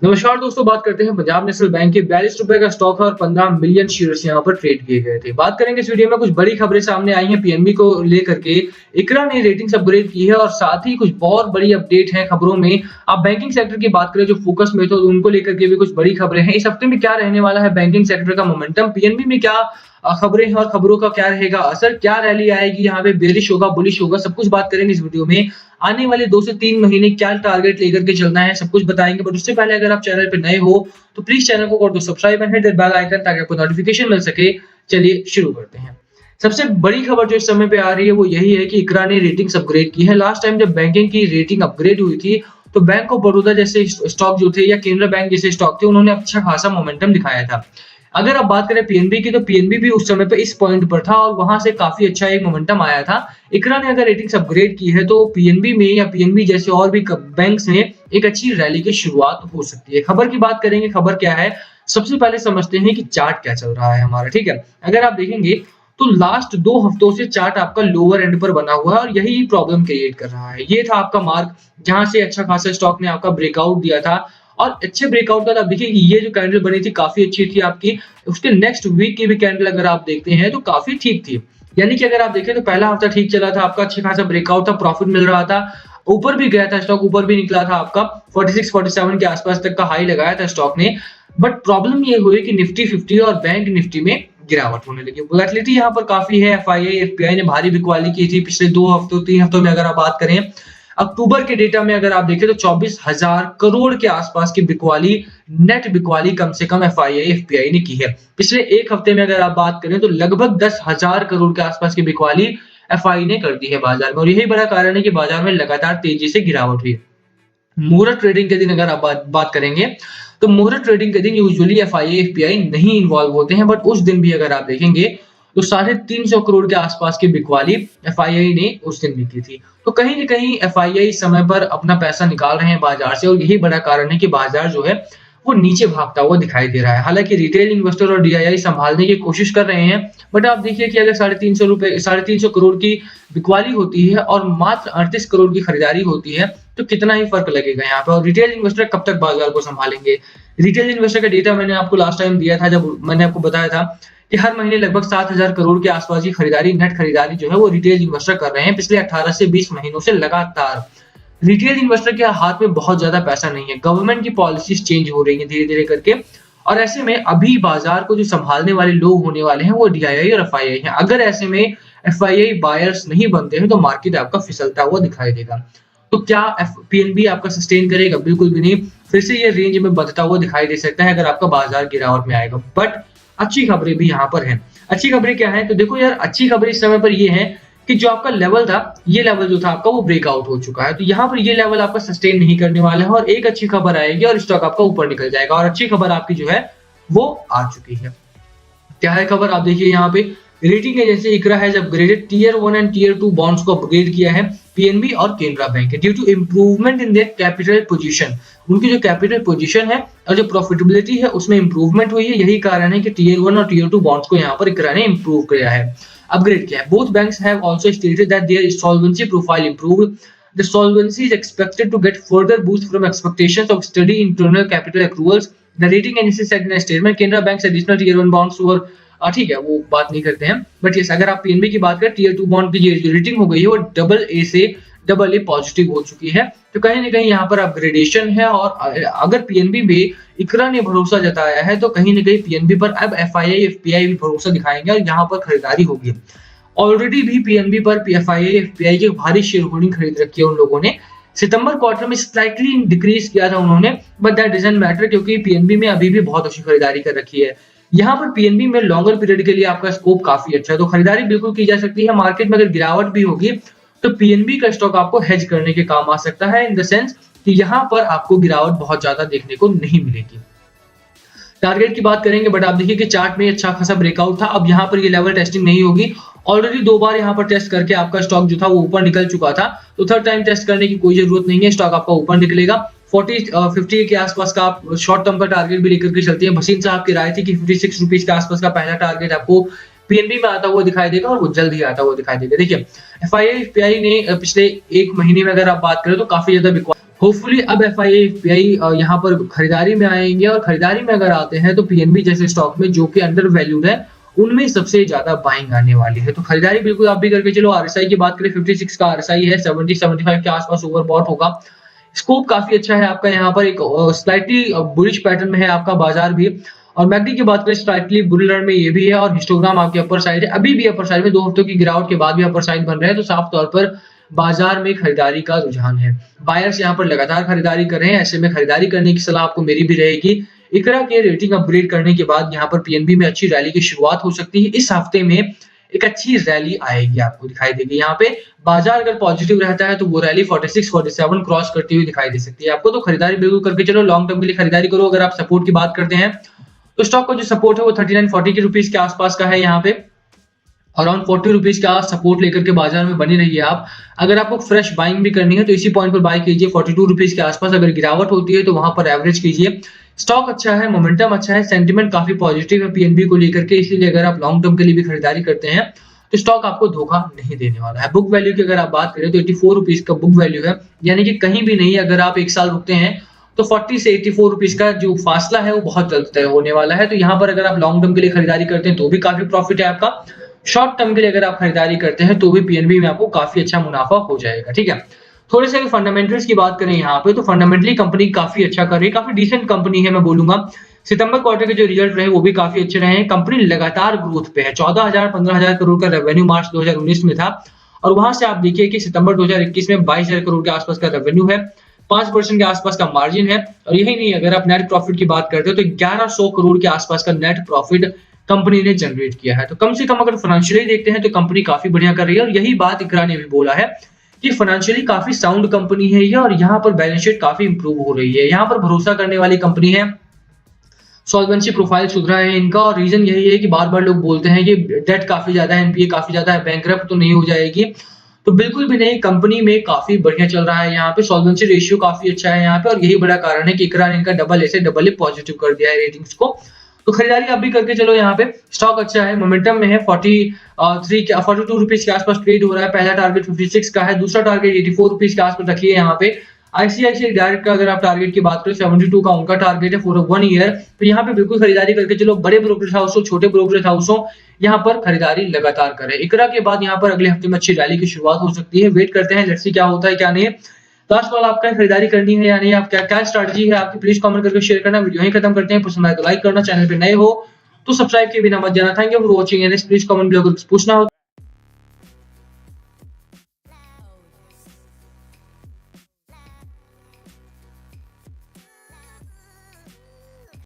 नमस्कार दोस्तों, बात करते हैं पंजाब नेशनल बैंक के 42 रुपए का स्टॉक है और 15 मिलियन शेयर्स यहाँ पर ट्रेड किए गए थे। बात करेंगे इस वीडियो में, कुछ बड़ी खबरें सामने आई हैं पीएनबी को लेकर के। इकरा ने रेटिंग्स अपग्रेड की है और साथ ही कुछ बहुत बड़ी अपडेट है खबरों में। आप बैंकिंग सेक्टर की बात करें जो फोकस में, तो उनको लेकर के भी कुछ बड़ी खबरें हैं। इस हफ्ते में क्या रहने वाला है बैंकिंग सेक्टर का मोमेंटम, पीएनबी में क्या खबरें हैं और खबरों का क्या रहेगा असर, क्या रैली आएगी यहाँ पे, बेरिश होगा बुलिश होगा, सब कुछ बात करेंगे इस वीडियो में। आने वाले 2 से 3 महीने क्या टारगेट लेकर के चलना है, सब कुछ बताएंगे। बट उससे पहले अगर आप चैनल पे नए हो तो प्लीज चैनल को कर दो subscribe and hit that bell icon ताकि आपको नोटिफिकेशन मिल सके। चलिए शुरू करते हैं। सबसे बड़ी खबर जो इस समय पे आ रही है वो यही है कि इकरा ने रेटिंग्स अपग्रेड की है। लास्ट टाइम जब बैंकिंग की रेटिंग अपग्रेड हुई थी तो बैंक ऑफ बड़ौदा जैसे स्टॉक जो थे या केनरा बैंक जैसे स्टॉक थे, उन्होंने अच्छा खासा मोमेंटम दिखाया था। अगर आप बात करें पीएनबी की, तो पीएनबी भी उस समय पे इस पॉइंट पर था और वहां से काफी अच्छा एक मोमेंटम आया था। इकरा ने अगर रेटिंग्स अपग्रेड की है तो पीएनबी में या पीएनबी जैसे और भी बैंक्स में एक अच्छी रैली की शुरुआत हो सकती है। खबर की बात करेंगे, खबर क्या है सबसे पहले समझते हैं कि चार्ट क्या चल रहा है हमारा। ठीक है, अगर आप देखेंगे तो लास्ट 2 हफ्तों से चार्ट आपका लोअर एंड पर बना हुआ है और यही प्रॉब्लम क्रिएट कर रहा है। ये था आपका मार्क जहां से अच्छा खासा स्टॉक ने आपका ब्रेकआउट दिया था और अच्छे ब्रेकआउट का आप देखिए कि ये जो कैंडल बनी थी काफी अच्छी थी आपकी। उसके नेक्स्ट वीक की भी कैंडल अगर आप देखते हैं तो काफी ठीक थी। यानी कि अगर आप देखें तो पहला हफ्ता ठीक चला था आपका, अच्छा खासा ब्रेकआउट था, प्रॉफिट मिल रहा था, ऊपर भी गया था स्टॉक, ऊपर भी निकला था आपका 46-47 के आसपास तक का हाई लगाया था स्टॉक ने। बट प्रॉब्लम ये हुई कि निफ्टी 50 और बैंक निफ्टी में गिरावट होने लगी। वोलेटिलिटी यहाँ पर काफी है। एफआईआई एफपीआई ने भारी बिकवाली की थी पिछले 2 हफ्तों 3 हफ्तों में। अगर आप बात करें अक्टूबर के डेटा में अगर आप देखें तो 24,000 करोड़ के आसपास की बिकवाली, नेट बिकवाली कम से कम एफआईआई एफपीआई ने की है। पिछले एक हफ्ते में अगर आप बात करें तो लगभग 10,000 करोड़ के आसपास की बिकवाली एफआई ने कर दी है बाजार में और यही बड़ा कारण है कि बाजार में लगातार तेजी से गिरावट हुई है। मुहूर्त ट्रेडिंग के दिन अगर आप बात करेंगे तो मुहूर्त ट्रेडिंग के दिन यूजुअली एफआईआई एफपीआई नहीं इन्वॉल्व होते हैं, बट उस दिन भी अगर आप देखेंगे तो 350 करोड़ के आसपास की बिकवाली एफआईआई ने उस दिन भी की थी। तो कहीं ना कहीं एफआईआई समय पर अपना पैसा निकाल रहे हैं बाजार से और यही बड़ा कारण है कि बाजार जो है वो नीचे भागता हुआ दिखाई दे रहा है। हालांकि रिटेल इन्वेस्टर और डीआईआई संभालने की कोशिश कर रहे हैं, बट आप देखिए कि अगर 350 करोड़ की बिकवाली होती है और मात्र 38 करोड़ की खरीदारी होती है तो कितना ही फर्क लगेगा यहाँ पे। और रिटेल इन्वेस्टर कब तक बाजार को संभालेंगे। रिटेल इन्वेस्टर का डेटा मैंने आपको लास्ट टाइम दिया था जब मैंने आपको बताया था कि हर महीने लगभग 7,000 करोड़ के आसपास की खरीदारी, नेट खरीदारी जो है वो रिटेल इन्वेस्टर कर रहे हैं पिछले 18 से 20 महीनों से लगातार। रिटेल इन्वेस्टर के हाथ में बहुत ज्यादा पैसा नहीं है, गवर्नमेंट की पॉलिसीज चेंज हो रही है धीरे धीरे करके और ऐसे में अभी बाजार को जो संभालने वाले लोग होने वाले हैं वो डीआईआई और एफआईआई हैं। अगर ऐसे में एफआईआई बायर्स नहीं बनते हैं तो मार्केट आपका फिसलता हुआ दिखाई देगा। तो क्या पीएनबी आपका सस्टेन करेगा? बिल्कुल भी नहीं। फिर से ये रेंज में बढ़ता हुआ दिखाई दे सकता है अगर आपका बाजार गिरावट में आएगा। बट अच्छी खबरें भी यहाँ पर हैं। अच्छी खबरें क्या है तो देखो यार, अच्छी खबर इस समय पर ये है कि जो आपका लेवल था, ये लेवल जो था आपका वो ब्रेकआउट हो चुका है। तो यहाँ पर ये लेवल आपका सस्टेन नहीं करने वाला है और एक अच्छी खबर आएगी और स्टॉक आपका ऊपर निकल जाएगा और अच्छी खबर आपकी जो है वो आ चुकी है। क्या है खबर, आप देखिए यहाँ पे rating agency ICRA has upgraded tier 1 and tier 2 bonds को अपग्रेड किया है पीएनबी और Canara bank due to improvement in their capital position. उनकी जो कैपिटल पोजीशन है और जो प्रॉफिटेबिलिटी है उसमें इंप्रूवमेंट हुई है। यही कारण है कि टियर 1 और टियर 2 बॉन्ड्स को यहाँ पर इकरा ने इंप्रूव किया है, अपग्रेड किया है। Both banks have also stated that their solvency profile improved. The solvency is expected to get further boost from expectations of steady internal capital accruals. The rating agency said in a statement, Canara Bank's additional tier 1 bonds were ठीक है, वो बात नहीं करते हैं। But yes, अगर आप PNB की बात करें, टियर 2 बॉन्ड की जो रेटिंग हो गई है वो AA से AA पॉजिटिव हो चुकी है। तो कहीं ना कहीं यहाँ पर अपग्रेडेशन है और अगर पीएनबी में इकरा ने भरोसा जताया है तो कहीं ना कहीं पीएनबी पर अब एफआईआई एफपीआई भी भरोसा दिखाएंगे और यहाँ पर खरीदारी होगी। ऑलरेडी भी पीएनबी पर एफआईआई एफपीआई की भारी शेयर होल्डिंग खरीद रखी है उन लोगों ने। सितंबर क्वार्टर में स्लाइटली डिक्रीज किया था उन्होंने, बट दैट डजंट मैटर क्योंकि पीएनबी में अभी भी बहुत अच्छी खरीदारी कर रखी है। यहाँ पर पीएनबी में लॉन्गर पीरियड के लिए आपका स्कोप काफी अच्छा है, तो खरीदारी बिल्कुल की जा सकती है। मार्केट में अगर गिरावट भी होगी तो पीएनबी का स्टॉक आपको हेज करने के काम आ सकता है, इन द सेंस कि यहाँ पर आपको गिरावट बहुत ज्यादा देखने को नहीं मिलेगी। टारगेट की बात करेंगे, बट आप देखिए कि चार्ट में अच्छा खासा ब्रेकआउट था। अब यहाँ पर ये लेवल टेस्टिंग नहीं होगी। ऑलरेडी 2 बार यहाँ पर टेस्ट करके आपका स्टॉक जो था वो ऊपर निकल चुका था, तो थर्ड टाइम टेस्ट करने की कोई जरूरत नहीं है। स्टॉक आपका ऊपर निकलेगा। 50 के आसपास का आप शॉर्ट टर्म का टारगेट भी लेकर के चलती है। भसीन साहब की राय थी कि 56 रुपीज के आसपास का पहला टारगेट आपको पीएनबी में आता हुआ दिखाई देगा और वो जल्द ही आता हुआ दिखाई देगा। देखिए एफआईआई एफपीआई ने पिछले 1 महीने में अगर आप बात करें तो काफी ज्यादा होपफुली अब एफआईआई एफपीआई यहाँ पर खरीदारी में आएंगे और खरीदारी में अगर आते हैं तो पीएनबी जैसे स्टॉक में जो कि अंडर वैल्यूड है उनमें सबसे ज्यादा बाइंग आने वाली है। तो खरीदारी बिल्कुल आप भी करके चलो। आरएसआई की बात करें 56 का आरएसआई है, 70-75 के आसपास ओवरबॉट होगा। स्कोप काफी अच्छा है आपका, यहाँ पर एक स्लाइटली बुलिश पैटर्न में है आपका बाजार भी। और मैकडी की बात करें स्लाइटली बुल रन में ये भी है और हिस्टोग्राम आपके अपर साइड है, अभी भी अपर साइड में 2 हफ्तों की गिरावट के बाद भी अपर साइड बन रहे हैं। तो साफ तौर पर बाजार में खरीदारी का रुझान है। बायर्स यहाँ पर लगातार खरीदारी कर रहे हैं, ऐसे में खरीदारी करने की सलाह आपको मेरी भी रहेगी। इकरा के रेटिंग अपग्रेड करने के बाद यहाँ पर पीएनबी में अच्छी रैली की शुरुआत हो सकती है। इस हफ्ते में एक अच्छी रैली आएगी, आपको दिखाई देगी। यहाँ पे बाजार अगर पॉजिटिव रहता है तो वो रैली 46-47 क्रॉस करती हुई दिखाई दे सकती है आपको। तो खरीदारी बिल्कुल करके चलो, लॉन्ग टर्म के लिए खरीदारी करो। अगर आप सपोर्ट की बात करते हैं तो स्टॉक का जो सपोर्ट है वो 39-40 के रुपीस के आसपास का है। यहाँ पे अराउंड 40 रुपीज का सपोर्ट लेकर के बाजार में बनी रहिए आप। अगर आपको फ्रेश बाइंग भी करनी है तो इसी पॉइंट पर बाय कीजिए 42 रुपीज के आसपास। अगर गिरावट होती है तो वहां पर एवरेज कीजिए। स्टॉक अच्छा है, मोमेंटम अच्छा है, सेंटिमेंट काफी पॉजिटिव है पीएनबी को लेकर के, इसीलिए अगर आप लॉन्ग टर्म के लिए भी खरीदारी करते हैं तो स्टॉक आपको धोखा नहीं देने वाला है। बुक वैल्यू की अगर आप बात करें तो 84 रुपीज का बुक वैल्यू है, यानी कि कहीं भी नहीं। अगर आप एक साल रुकते हैं तो 40 से 84 रुपीज का जो फासला है वो बहुत जल्द तय होने वाला है। तो यहाँ पर अगर आप लॉन्ग टर्म के लिए खरीदारी करते हैं तो भी काफी प्रॉफिट है आपका। शॉर्ट टर्म के लिए अगर आप खरीदारी करते हैं तो भी पीएनबी में आपको काफी अच्छा मुनाफा हो जाएगा। ठीक है, थोड़े से फंडामेंटल्स की बात करें यहाँ पे तो फंडामेंटली कंपनी काफी अच्छा कर रही है, काफी डिसेंट कंपनी है मैं बोलूंगा। सितंबर क्वार्टर के जो रिजल्ट रहे वो भी काफी अच्छे रहे हैं। कंपनी लगातार ग्रोथ पे है, 14,000-15,000 करोड़ का रेवेन्यू मार्च 2019 में था और वहां से आप देखिए कि सितंबर 2021 में 22,000 करोड़ के आसपास का रेवेन्यू है, 5% के आसपास का मार्जिन है। और यही नहीं, अगर आप नेट प्रॉफिट की बात करते हो तो 1100 करोड़ के आसपास का नेट प्रॉफिट कंपनी ने जनरेट किया है। तो कम से कम अगर फाइनेंशियली देखते हैं तो कंपनी काफी बढ़िया कर रही है। और यही बात इकरा ने भी बोला है कि फाइनेंशियली काफी साउंड कंपनी है ये और यहाँ पर बैलेंस शीट काफी इंप्रूव हो रही है। यहाँ पर भरोसा करने वाली कंपनी है, सॉल्वेंसी प्रोफाइल सुधरा है इनका। और रीजन यही है कि बार बार लोग बोलते हैं कि डेट काफी ज्यादा है, एनपीए काफी ज्यादा है, बैंकरप्ट तो नहीं हो जाएगी। तो बिल्कुल भी नहीं, कंपनी में काफी बढ़िया चल रहा है। यहाँ पे सॉल्वेंसी रेशियो काफी अच्छा है यहाँ पे और यही बड़ा कारण है कि इकरा ने इनका डबल ए से डबल ए पॉजिटिव कर दिया है रेटिंग्स को। तो खरीदारी आप भी करके चलो। यहाँ पे स्टॉक अच्छा है, मोमेंटम में है, 42 रुपीज के आसपास ट्रेड हो रहा है। पहला टारगेट 56 का है, दूसरा टारगेट 84 रुपीज के आसपास रखिए। यहाँ पे आईसीआईसीआई डायरेक्ट का अगर आप टारगेट की बात करें 72 का उनका टारगेट है फॉर 1 ईयर। तो यहाँ पे बिल्कुल खरीदारी करके चलो। बड़े ब्रोकरेज हाउस, छोटे ब्रोकरेज हाउस यहाँ पर खरीदारी लगातार करें। इकरा के बाद यहाँ पर अगले हफ्ते में अच्छी रैली की शुरुआत हो सकती है, वेट करते हैं, लेट्स सी क्या होता है क्या नहीं। लास्ट वाला आपका खरीदारी करनी है या नहीं, आप क्या स्ट्रैटेजी है आपकी, प्लीज कमेंट करके शेयर करना। वीडियो ही खत्म करते हैं, पसंद आए तो लाइक करना, चैनल पे नए हो तो सब्सक्राइब किए बिना मत जाना। Thank you for watching and please comment below अगर कुछ पूछना हो।